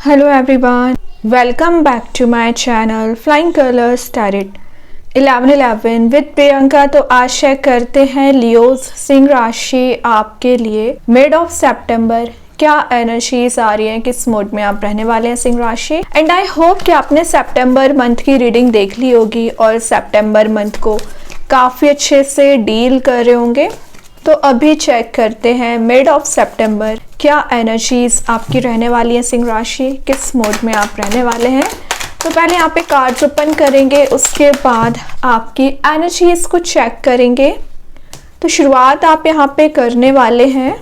Hello everyone, welcome back to my channel Flying Colors Tarot 1111 with Priyanka. तो आशा करते हैं Leos Singh राशि आपके लिए मिड ऑफ सितंबर क्या एनर्जीज आ रही हैं, किस मोड में आप रहने वाले हैं सिंह राशि। एंड आई होप कि आपने सितंबर मंथ की रीडिंग देख ली होगी और सितंबर मंथ को काफ़ी अच्छे से डील कर रहे होंगे। तो अभी चेक करते हैं मिड ऑफ सितंबर क्या एनर्जीज आपकी रहने वाली है सिंह राशि, किस मोड में आप रहने वाले हैं। तो पहले यहाँ पे कार्ड्स ओपन करेंगे, उसके बाद आपकी एनर्जीज को चेक करेंगे। तो शुरुआत आप यहाँ पे करने वाले हैं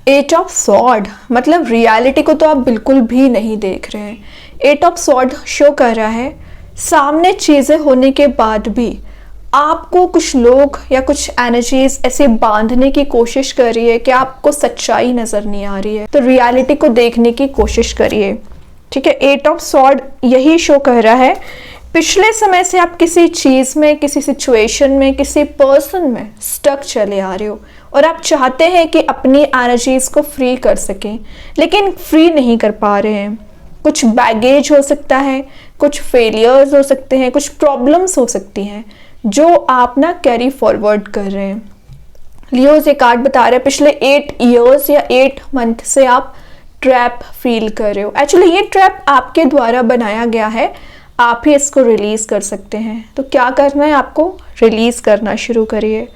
एट ऑफ सॉर्ड, मतलब रियलिटी को तो आप बिल्कुल भी नहीं देख रहे हैं। एट ऑफ सॉर्ड शो कर रहा है सामने चीज़ें होने के बाद भी आपको कुछ लोग या कुछ एनर्जीज ऐसे बांधने की कोशिश कर रही है कि आपको सच्चाई नजर नहीं आ रही है। तो रियलिटी को देखने की कोशिश करिए, ठीक है। एट ऑफ सॉर्ड यही शो कर रहा है पिछले समय से आप किसी चीज में, किसी सिचुएशन में, किसी पर्सन में स्टक चले आ रहे हो और आप चाहते हैं कि अपनी एनर्जीज को फ्री कर सकें, लेकिन फ्री नहीं कर पा रहे हैं। कुछ बैगेज हो सकता है, कुछ फेलियर्स हो सकते हैं, कुछ प्रॉब्लम्स हो सकती हैं जो आप ना कैरी फॉरवर्ड कर रहे हैं। लियोज ये कार्ड बता रहे हैं पिछले 8 इयर्स या 8 मंथ से आप ट्रैप फील कर रहे हो। एक्चुअली ये ट्रैप आपके द्वारा बनाया गया है, आप ही इसको रिलीज कर सकते हैं। तो क्या करना है, आपको रिलीज करना शुरू करिए।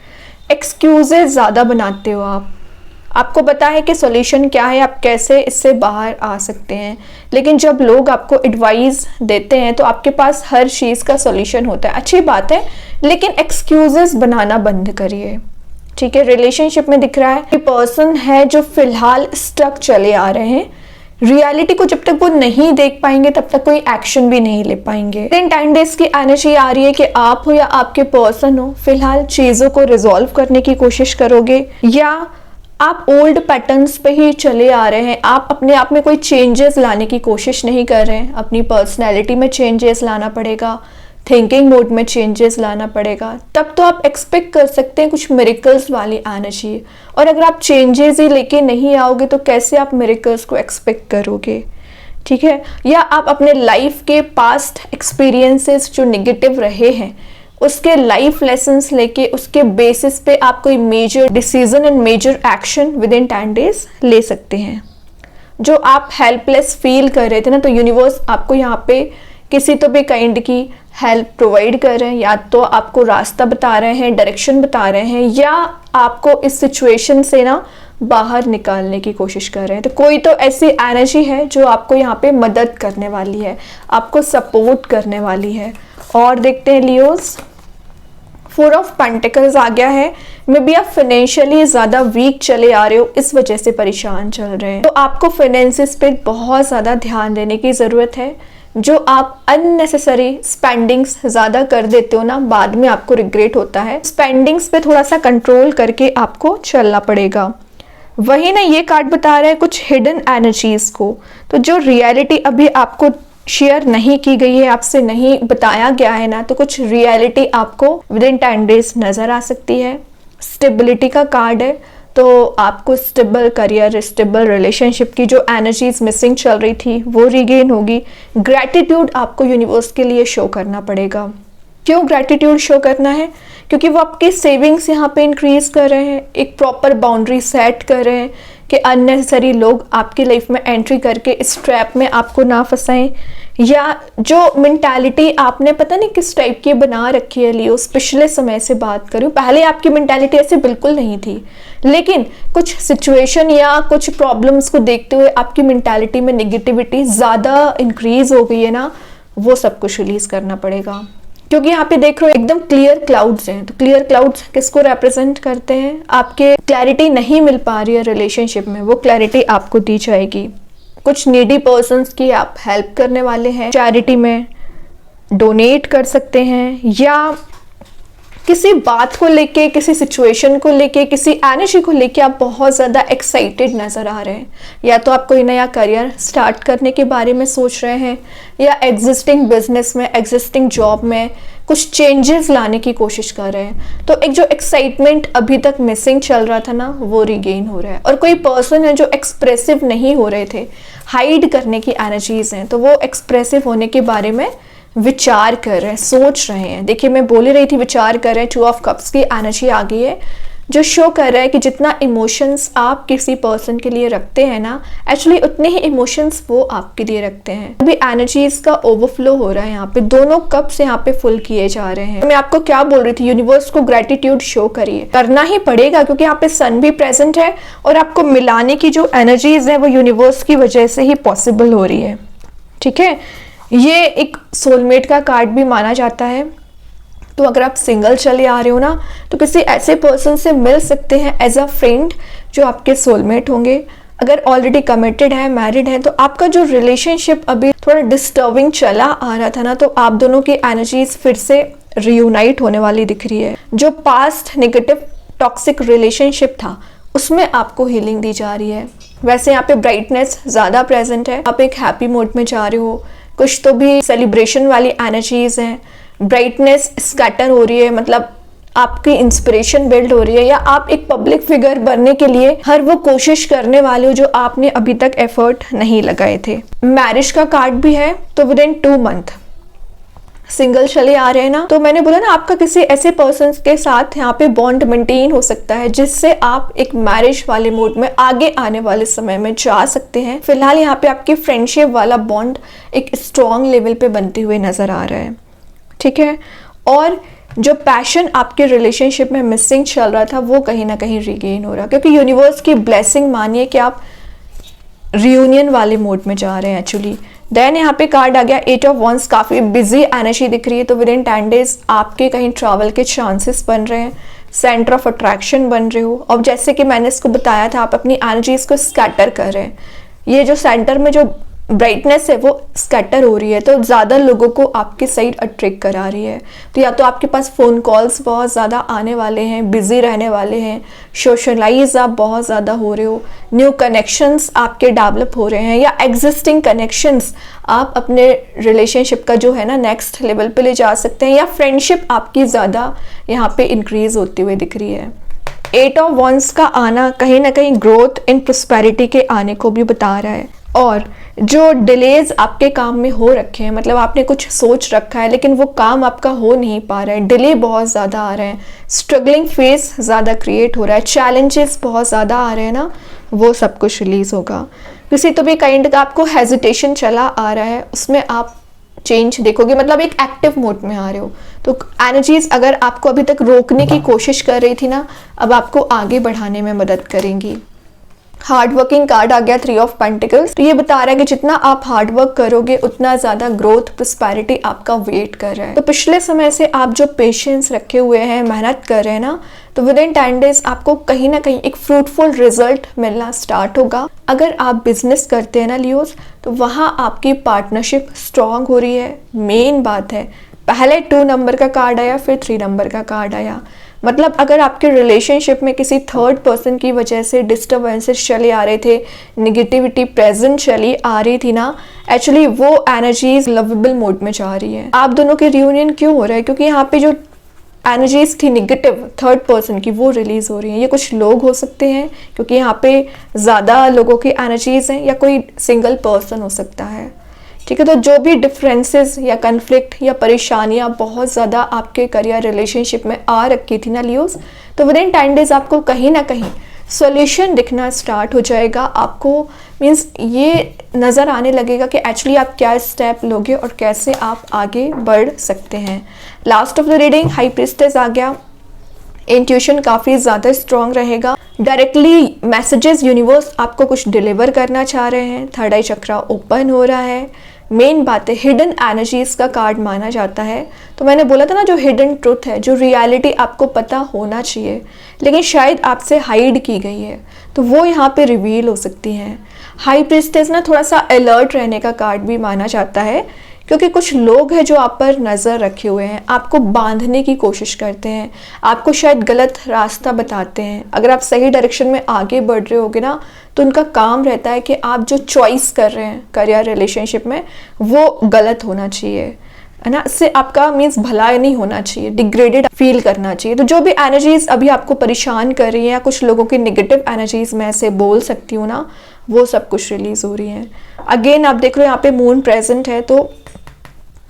एक्सक्यूजेज ज़्यादा बनाते हो आपको पता है कि सॉल्यूशन क्या है, आप कैसे इससे बाहर आ सकते हैं, लेकिन जब लोग आपको एडवाइस देते हैं तो आपके पास हर चीज़ का सॉल्यूशन होता है। अच्छी बात है, लेकिन एक्सक्यूजेस बनाना बंद करिए, ठीक है। रिलेशनशिप में दिख रहा है कि पर्सन है जो फिलहाल स्टक चले आ रहे हैं। रियलिटी को जब तक वो नहीं देख पाएंगे तब तक कोई एक्शन भी नहीं ले पाएंगे। 10 डेज की एनर्जी आ रही है कि आप हो या आपके पर्सन हो, फिलहाल चीज़ों को रिजॉल्व करने की कोशिश करोगे या आप ओल्ड पैटर्न्स पे ही चले आ रहे हैं। आप अपने आप में कोई चेंजेस लाने की कोशिश नहीं कर रहे हैं। अपनी पर्सनैलिटी में चेंजेस लाना पड़ेगा, थिंकिंग मोड में चेंजेस लाना पड़ेगा, तब तो आप एक्सपेक्ट कर सकते हैं कुछ मिरेकल्स वाली एनर्जी। और अगर आप चेंजेस ही लेके नहीं आओगे तो कैसे आप मिरेकल्स को एक्सपेक्ट करोगे, ठीक है। या आप अपने लाइफ के पास्ट एक्सपीरियंसेस जो निगेटिव रहे हैं उसके लाइफ लेसन्स लेके उसके बेसिस पे आप कोई major decision and major action within 10 days ले सकते हैं। जो आप हेल्पलेस फील कर रहे थे ना, तो यूनिवर्स आपको यहाँ पे किसी तो भी काइंड की हेल्प प्रोवाइड कर रहे हैं, या तो आपको रास्ता बता रहे हैं, डायरेक्शन बता रहे हैं, या आपको इस सिचुएशन से ना बाहर निकालने की कोशिश कर रहे हैं। तो कोई तो ऐसी एनर्जी है जो आपको यहाँ पे मदद करने वाली है, आपको सपोर्ट करने वाली है। और देखते हैं लियोज, 4 ऑफ पेंटिकल्स आ गया है। मे बी आप फाइनेंशियली ज़्यादा वीक चले आ रहे हो, इस वजह से परेशान चल रहे हैं। तो आपको फाइनेंसिस पे बहुत ज़्यादा ध्यान देने की ज़रूरत है। जो आप अननेसेसरी स्पेंडिंग्स ज़्यादा कर देते हो ना, बाद में आपको रिग्रेट होता है। स्पेंडिंग्स पे थोड़ा सा कंट्रोल करके आपको चलना पड़ेगा। वही ना ये कार्ड बता रहा है कुछ हिडन एनर्जीज को, तो जो रियलिटी अभी आपको शेयर नहीं की गई है, आपसे नहीं बताया गया है ना, तो कुछ रियलिटी आपको विद इन 10 डेज नजर आ सकती है। स्टेबिलिटी का कार्ड है, तो आपको स्टेबल करियर, स्टेबल रिलेशनशिप की जो एनर्जीज मिसिंग चल रही थी वो रीगेन होगी। ग्रैटिट्यूड आपको यूनिवर्स के लिए शो करना पड़ेगा। क्यों ग्रैटिट्यूड शो करना है? क्योंकि वो आपके सेविंग्स यहाँ पे इंक्रीज कर रहे हैं, एक प्रॉपर बाउंड्री सेट कर रहे हैं कि अननेसेसरी लोग आपकी लाइफ में एंट्री करके इस ट्रैप में आपको ना फंसाएं। या जो मेंटालिटी आपने पता नहीं किस टाइप की बना रखी है लियोस, पिछले समय से बात करूँ, पहले आपकी मेंटालिटी ऐसे बिल्कुल नहीं थी, लेकिन कुछ सिचुएशन या कुछ प्रॉब्लम्स को देखते हुए आपकी मेंटालिटी में नेगेटिविटी ज़्यादा इंक्रीज हो गई है ना, वो सब कुछ रिलीज करना पड़ेगा। क्योंकि यहाँ पे देख रहे हो एकदम क्लियर क्लाउड्स हैं। तो क्लियर क्लाउड्स किसको रिप्रेजेंट करते हैं? आपके क्लैरिटी नहीं मिल पा रही है रिलेशनशिप में, वो क्लैरिटी आपको दी जाएगी। कुछ नीडी पर्सन्स की आप हेल्प करने वाले हैं, चैरिटी में डोनेट कर सकते हैं, या किसी बात को लेके, किसी सिचुएशन को लेके, किसी एनर्जी को लेके आप बहुत ज़्यादा एक्साइटेड नज़र आ रहे हैं। या तो आप कोई नया करियर स्टार्ट करने के बारे में सोच रहे हैं, या एग्जिस्टिंग बिजनेस में, एग्जिस्टिंग जॉब में कुछ चेंजेस लाने की कोशिश कर रहे हैं। तो एक जो एक्साइटमेंट अभी तक मिसिंग चल रहा था ना, वो रिगेन हो रहा है। और कोई पर्सन है जो एक्सप्रेसिव नहीं हो रहे थे, हाइड करने की एनर्जीज हैं, तो वो एक्सप्रेसिव होने के बारे में विचार कर रहे हैं, सोच रहे हैं। देखिए, मैं बोल रही थी विचार कर रहे हैं, 2 ऑफ कप्स की एनर्जी आ गई है, जो शो कर रहा है कि जितना इमोशंस आप किसी पर्सन के लिए रखते हैं ना, एक्चुअली उतने ही इमोशंस वो आपके लिए रखते हैं। अभी एनर्जीज का ओवरफ्लो हो रहा है यहाँ पे, दोनों कप्स यहाँ पे फुल किए जा रहे हैं। मैं आपको क्या बोल रही थी, यूनिवर्स को ग्रेटिट्यूड शो करिए, करना ही पड़ेगा, क्योंकि यहाँ पे सन भी प्रेजेंट है और आपको मिलाने की जो एनर्जीज है वो यूनिवर्स की वजह से ही पॉसिबल हो रही है। ठीक है, ये एक सोलमेट का कार्ड भी माना जाता है। तो अगर आप सिंगल चले आ रहे हो ना, तो किसी ऐसे पर्सन से मिल सकते हैं एज अ फ्रेंड जो आपके सोलमेट होंगे। अगर ऑलरेडी कमिटेड है, मैरिड है, तो आपका जो रिलेशनशिप अभी थोड़ा डिस्टर्बिंग चला आ रहा था ना, तो आप दोनों की एनर्जीज फिर से रियूनाइट होने वाली दिख रही है। जो पास्ट नेगेटिव टॉक्सिक रिलेशनशिप था, उसमें आपको हीलिंग दी जा रही है। वैसे यहाँ पे ब्राइटनेस ज़्यादा प्रेजेंट है, आप एक हैप्पी मोड में जा रहे हो, कुछ तो भी सेलिब्रेशन वाली एनर्जीज हैं। ब्राइटनेस स्कैटर हो रही है, मतलब आपकी इंस्पिरेशन बिल्ड हो रही है, या आप एक पब्लिक फिगर बनने के लिए हर वो कोशिश करने वाले हो जो आपने अभी तक एफर्ट नहीं लगाए थे। मैरिज का कार्ड भी है, तो विद इन 2 मंथ सिंगल चले आ रहे हैं ना, तो मैंने बोला ना, आपका किसी ऐसे पर्सन के साथ यहाँ पे बॉन्ड मेंटेन हो सकता है जिससे आप एक मैरिज वाले मोड में आगे आने वाले समय में जा सकते हैं। फिलहाल यहाँ पे आपकी फ्रेंडशिप वाला बॉन्ड एक स्ट्रॉन्ग लेवल पे बनते हुए नजर आ रहा है। ठीक है, और जो पैशन आपके रिलेशनशिप में मिसिंग चल रहा था, वो कहीं ना कहीं रिगेन हो रहा है, क्योंकि यूनिवर्स की ब्लेसिंग मानिए कि आप रियूनियन वाले मोड में जा रहे हैं एक्चुअली। देन यहाँ पे कार्ड आ गया 8 ऑफ वंस, काफ़ी बिजी एनर्जी दिख रही है। तो विद इन 10 डेज आपके कहीं ट्रैवल के चांसेस बन रहे हैं, सेंटर ऑफ अट्रैक्शन बन रहे हो। और जैसे कि मैंने इसको बताया था, आप अपनी एनर्जीज को स्कैटर कर रहे हैं। ये जो सेंटर में जो ब्राइटनेस है वो स्कैटर हो रही है, तो ज़्यादा लोगों को आपकी साइड अट्रैक्ट करा रही है। तो या तो आपके पास फ़ोन कॉल्स बहुत ज़्यादा आने वाले हैं, बिजी रहने वाले हैं, सोशलाइज आप बहुत ज़्यादा हो रहे हो, न्यू कनेक्शंस आपके डेवलप हो रहे हैं, या एग्जिस्टिंग कनेक्शंस आप अपने रिलेशनशिप का जो है ना नेक्स्ट लेवल पे ले जा सकते हैं, या फ्रेंडशिप आपकी ज़्यादा यहाँ पे इंक्रीज होती हुई दिख रही है। 8 ऑफ वंस का आना कहीं ना कहीं ग्रोथ इन प्रॉस्पेरिटी के आने को भी बता रहा है। और जो डिलेज आपके काम में हो रखे हैं, मतलब आपने कुछ सोच रखा है लेकिन वो काम आपका हो नहीं पा रहा है, डिले बहुत ज़्यादा आ रहे हैं, स्ट्रगलिंग फेस ज़्यादा क्रिएट हो रहा है, चैलेंजेस बहुत ज़्यादा आ रहे हैं ना, वो सब कुछ रिलीज़ होगा। किसी तो भी काइंड का आपको हेजिटेशन चला आ रहा है, उसमें आप चेंज देखोगे, मतलब एक एक्टिव मोड में आ रहे हो। तो एनर्जीज अगर आपको अभी तक रोकने की कोशिश कर रही थी ना, अब आपको आगे बढ़ाने में मदद करेंगी। हार्ड वर्किंग कार्ड आ गया 3 ऑफ पेंटिकल्स। तो ये बता रहा है कि जितना आप हार्ड वर्क करोगे उतना ज़्यादा ग्रोथ प्रॉस्पेरिटी आपका वेट कर रहा है। तो पिछले समय से आप जो पेशेंस रखे हुए हैं, मेहनत कर रहे हैं ना, तो विद इन 10 डेज आपको कहीं ना कहीं एक फ्रूटफुल रिजल्ट मिलना स्टार्ट होगा। अगर आप बिजनेस करते हैं ना लियोस, तो वहाँ आपकी पार्टनरशिप स्ट्रांग हो रही है। मेन बात है, पहले 2 नंबर का कार्ड आया, फिर 3 नंबर का कार्ड आया। मतलब अगर आपके रिलेशनशिप में किसी थर्ड पर्सन की वजह से डिस्टर्बेंसेस चले आ रहे थे, निगेटिविटी प्रेजेंट चली आ रही थी ना, एक्चुअली वो एनर्जीज लवेबल मोड में जा रही है। आप दोनों के रियूनियन क्यों हो रहा है? क्योंकि यहाँ पे जो एनर्जीज थी निगेटिव थर्ड पर्सन की, वो रिलीज हो रही हैं। ये कुछ लोग हो सकते हैं, क्योंकि यहाँ पे ज़्यादा लोगों की एनर्जीज हैं, या कोई सिंगल पर्सन हो सकता है। ठीक है, तो जो भी डिफरेंसेस या कन्फ्लिक्ट या परेशानियां बहुत ज़्यादा आपके करियर रिलेशनशिप में आ रखी थी ना लियोस, तो विद इन 10 डेज आपको कहीं ना कहीं सॉल्यूशन दिखना स्टार्ट हो जाएगा। आपको मीन्स ये नज़र आने लगेगा कि एक्चुअली आप क्या स्टेप लोगे और कैसे आप आगे बढ़ सकते हैं। Last of the reading high priestess आ गया। इंट्यूशन काफ़ी ज़्यादा स्ट्रॉन्ग रहेगा। डायरेक्टली मैसेजेस यूनिवर्स आपको कुछ डिलीवर करना चाह रहे हैं। थर्ड आई चक्रा ओपन हो रहा है। मेन बात है, हिडन एनर्जीज का कार्ड माना जाता है। तो मैंने बोला था ना, जो हिडन ट्रुथ है, जो रियलिटी आपको पता होना चाहिए लेकिन शायद आपसे हाइड की गई है, तो वो यहाँ पे रिवील हो सकती हैं। हाई प्रीस्टेस ना थोड़ा सा अलर्ट रहने का कार्ड भी माना जाता है क्योंकि कुछ लोग हैं जो आप पर नज़र रखे हुए हैं, आपको बांधने की कोशिश करते हैं, आपको शायद गलत रास्ता बताते हैं। अगर आप सही डायरेक्शन में आगे बढ़ रहे होगे ना, तो उनका काम रहता है कि आप जो चॉइस कर रहे हैं करियर रिलेशनशिप में वो गलत होना चाहिए, है ना। इससे आपका मीन्स भला नहीं होना चाहिए, डिग्रेडेड फील करना चाहिए। तो जो भी एनर्जीज अभी आपको परेशान कर रही हैं, या कुछ लोगों की नेगेटिव एनर्जीज मैं ऐसे बोल सकती हूँ ना, वो सब कुछ रिलीज हो रही हैं। अगेन आप देख रहे हो यहाँ पे मून प्रेजेंट है, तो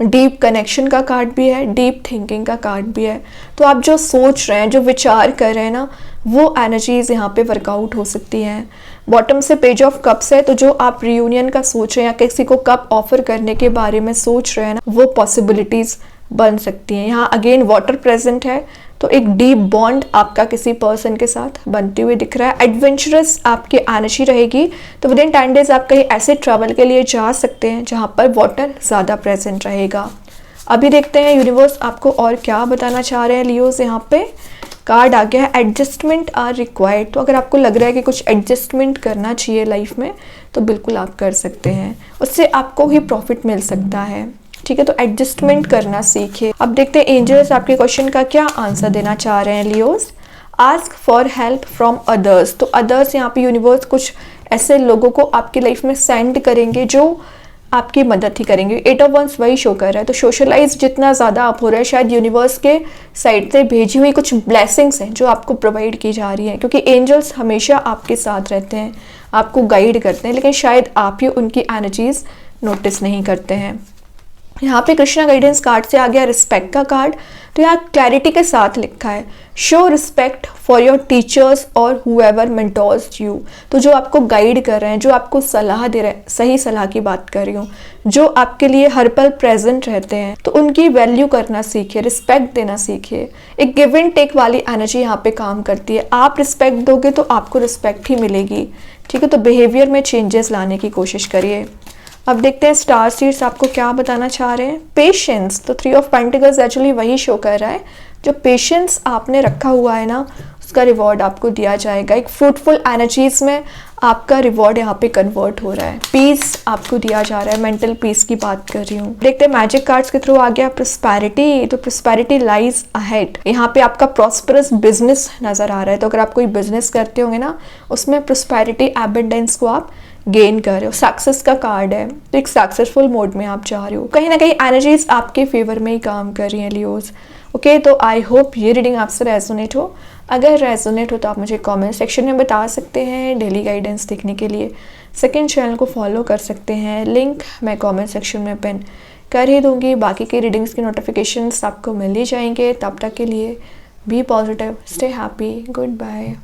डीप कनेक्शन का कार्ड भी है, डीप थिंकिंग का कार्ड भी है। तो आप जो सोच रहे हैं, जो विचार कर रहे हैं ना, वो एनर्जीज यहाँ पे वर्कआउट हो सकती हैं। बॉटम से पेज ऑफ कप्स है, तो जो आप रियूनियन का सोच रहे हैं या किसी को कप ऑफर करने के बारे में सोच रहे हैं ना, वो पॉसिबिलिटीज़ बन सकती हैं। यहाँ अगेन वाटर प्रेजेंट है, तो एक डीप बॉन्ड आपका किसी पर्सन के साथ बनते हुए दिख रहा है। एडवेंचरस आपकी एनर्जी रहेगी, तो विद इन 10 डेज आप कहीं ऐसे ट्रैवल के लिए जा सकते हैं जहाँ पर वाटर ज़्यादा प्रेजेंट रहेगा। अभी देखते हैं यूनिवर्स आपको और क्या बताना चाह रहे हैं लियोज। यहाँ पे कार्ड आ गया है एडजस्टमेंट आर रिक्वायर्ड। तो अगर आपको लग रहा है कि कुछ एडजस्टमेंट करना चाहिए लाइफ में, तो बिल्कुल आप कर सकते हैं, उससे आपको ही प्रॉफिट मिल सकता है। ठीक है, तो एडजस्टमेंट करना सीखिए। अब देखते हैं एंजल्स आपके क्वेश्चन का क्या आंसर देना चाह रहे हैं Leos. Ask for help from others. तो अदर्स यहाँ पे यूनिवर्स कुछ ऐसे लोगों को आपकी लाइफ में सेंड करेंगे जो आपकी मदद ही करेंगे। 8 ऑफ वंस वही शो कर रहा है, तो सोशलाइज जितना ज़्यादा आप हो रहे हैं, शायद यूनिवर्स के साइड से भेजी हुई कुछ ब्लेसिंग्स हैं जो आपको प्रोवाइड की जा रही हैं, क्योंकि एंजल्स हमेशा आपके साथ रहते हैं, आपको गाइड करते हैं, लेकिन शायद आप ही उनकी एनर्जीज नोटिस नहीं करते हैं। यहाँ पे कृष्णा गाइडेंस कार्ड से आ गया रिस्पेक्ट का कार्ड। तो यहाँ क्लैरिटी के साथ लिखा है show respect for your teachers और हुएवर मेंटोर्स यू। तो जो आपको गाइड कर रहे हैं, जो आपको सलाह दे रहे हैं, सही सलाह की बात कर रही हूँ, जो आपके लिए हर पल प्रेजेंट रहते हैं, तो उनकी वैल्यू करना सीखिए, रिस्पेक्ट देना सीखिए। एक गिव एंड टेक वाली एनर्जी यहाँ पे काम करती है। आप रिस्पेक्ट दोगे तो आपको रिस्पेक्ट ही मिलेगी। ठीक है, तो बिहेवियर में चेंजेस लाने की कोशिश करिए। अब देखते हैं स्टार सीड्स आपको क्या बताना चाह रहे हैं। पेशेंस। तो 3 ऑफ पेंटिकल्स एक्चुअली वही शो कर रहा है, जो पेशेंस आपने रखा हुआ है ना, उसका रिवॉर्ड आपको दिया जाएगा। एक फ्रूटफुल एनर्जीज में आपका रिवॉर्ड यहाँ पे कन्वर्ट हो रहा है। पीस आपको दिया जा रहा है, मेंटल पीस की बात कर रही हूँ। देखते हैं मैजिक कार्ड्स के थ्रू आ गया प्रोस्पेरिटी। तो प्रोस्पेरिटी लाइज अहेड। यहाँ पे आपका प्रॉस्परस बिजनेस नजर आ रहा है। तो अगर आप कोई बिजनेस करते होंगे ना, उसमें प्रोस्पेरिटी एबंडेंस को आप गेन कर रहे हो। सक्सेस का कार्ड है, तो एक सक्सेसफुल मोड में आप जा रहे हो। कहीं ना कहीं एनर्जीज आपके फेवर में ही काम कर रही हैं लियोज। ओके, तो आई होप ये रीडिंग आपसे रेजोनेट हो। अगर रेजोनेट हो तो आप मुझे कमेंट सेक्शन में बता सकते हैं। डेली गाइडेंस देखने के लिए सेकंड चैनल को फॉलो कर सकते हैं, लिंक मैं कमेंट सेक्शन में पिन कर ही दूंगी। बाकी की रीडिंग्स की नोटिफिकेशंस आपको मिल ही जाएंगे। तब तक के लिए be positive, stay happy, good bye.